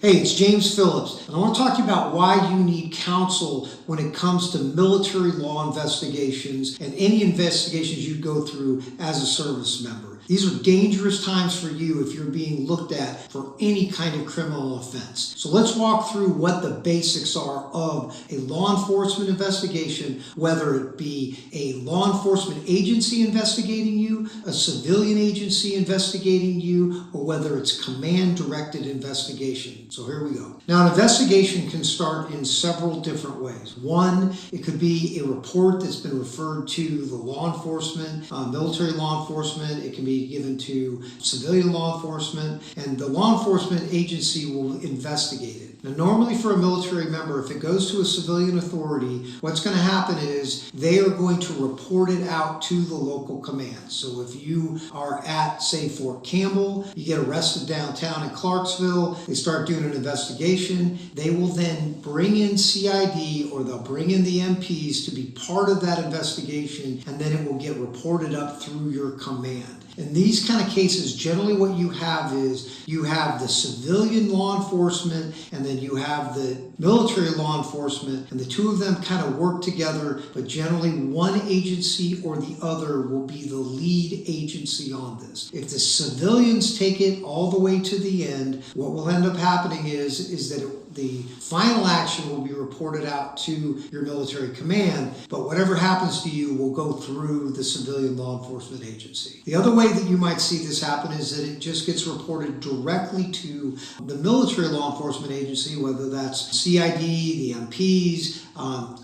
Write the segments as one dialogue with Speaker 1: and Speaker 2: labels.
Speaker 1: Hey, it's James Phillips, and I want to talk to you about why you need counsel when it comes to military law investigations and any investigations you go through as a service member. These are dangerous times for you if you're being looked at for any kind of criminal offense. So let's walk through what the basics are of a law enforcement investigation, whether it be a law enforcement agency investigating you, a civilian agency investigating you, or whether it's command-directed investigation. So here we go. Now, an investigation can start in several different ways. One, it could be a report that's been referred to the law enforcement, military law enforcement. It can be given to civilian law enforcement, and the law enforcement agency will investigate it. Now, normally for a military member, if it goes to a civilian authority, what's going to happen is they are going to report it out to the local command. So if you are at, say, Fort Campbell, you get arrested downtown in Clarksville, they start doing an investigation, they will then bring in CID or they'll bring in the MPs to be part of that investigation, and then it will get reported up through your command. In these kind of cases, generally what you have is you have the civilian law enforcement and then you have the military law enforcement, and the two of them kind of work together, but generally one agency or the other will be the lead agency on this. If the civilians take it all the way to the end, what will end up happening is that the final action will be reported out to your military command, but whatever happens to you will go through the civilian law enforcement agency. The other way that you might see this happen is that it just gets reported directly to the military law enforcement agency, whether that's CID, the MPs,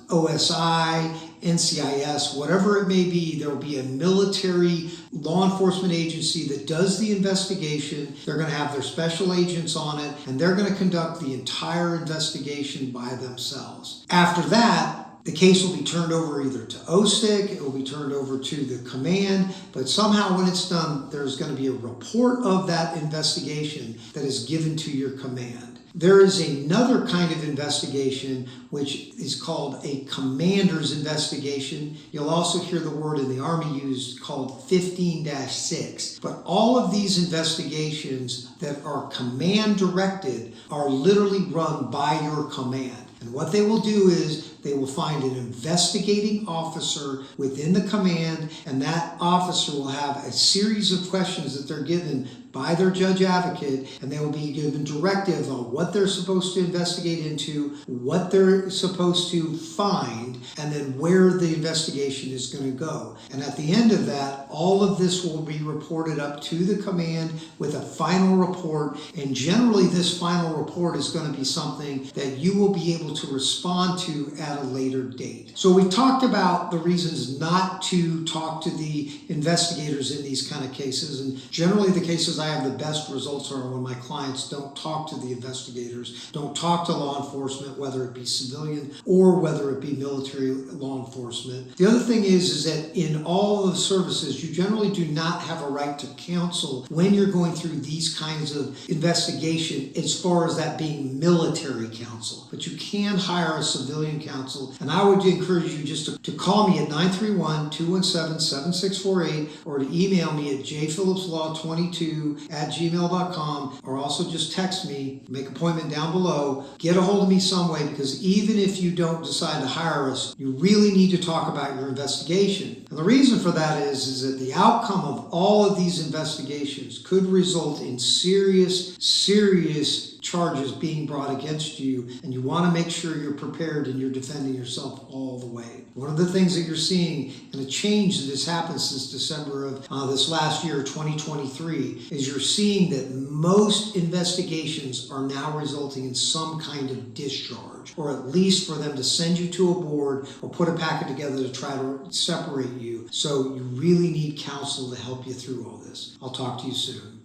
Speaker 1: OSI, NCIS, whatever it may be. There will be a military law enforcement agency that does the investigation. They're going to have their special agents on it, and they're going to conduct the entire investigation by themselves. After that, the case will be turned over either to OSTIC, it will be turned over to the command, but somehow when it's done, there's going to be a report of that investigation that is given to your command. There is another kind of investigation which is called a commander's investigation. You'll also hear the word in the Army used called 15-6. But all of these investigations that are command directed are literally run by your command. And what they will do is they will find an investigating officer within the command, and that officer will have a series of questions that they're given by their judge advocate, and they will be given directive on what they're supposed to investigate into, what they're supposed to find, and then where the investigation is going to go. And at the end of that, all of this will be reported up to the command with a final report, and generally this final report is going to be something that you will be able to respond to at a later date. So we've talked about the reasons not to talk to the investigators in these kind of cases, and generally the cases I have the best results are when my clients don't talk to the investigators, don't talk to law enforcement, whether it be civilian or whether it be military law enforcement. The other thing is that in all of the services, you generally do not have a right to counsel when you're going through these kinds of investigation as far as that being military counsel. But you can hire a civilian counsel, and I would encourage you just to call me at 931-217-7648 or to email me at jphillipslaw22@gmail.com, or also just text me, make an appointment down below, get a hold of me some way, because even if you don't decide to hire us, you really need to talk about your investigation. And the reason for that is that the outcome of all of these investigations could result in serious charges being brought against you, and you want to make sure you're prepared and you're defending yourself all the way. One of the things that you're seeing, and a change that has happened since December of this last year, 2023, is you're seeing that most investigations are now resulting in some kind of discharge, or at least for them to send you to a board or put a packet together to try to separate you. So you really need counsel to help you through all this. I'll talk to you soon.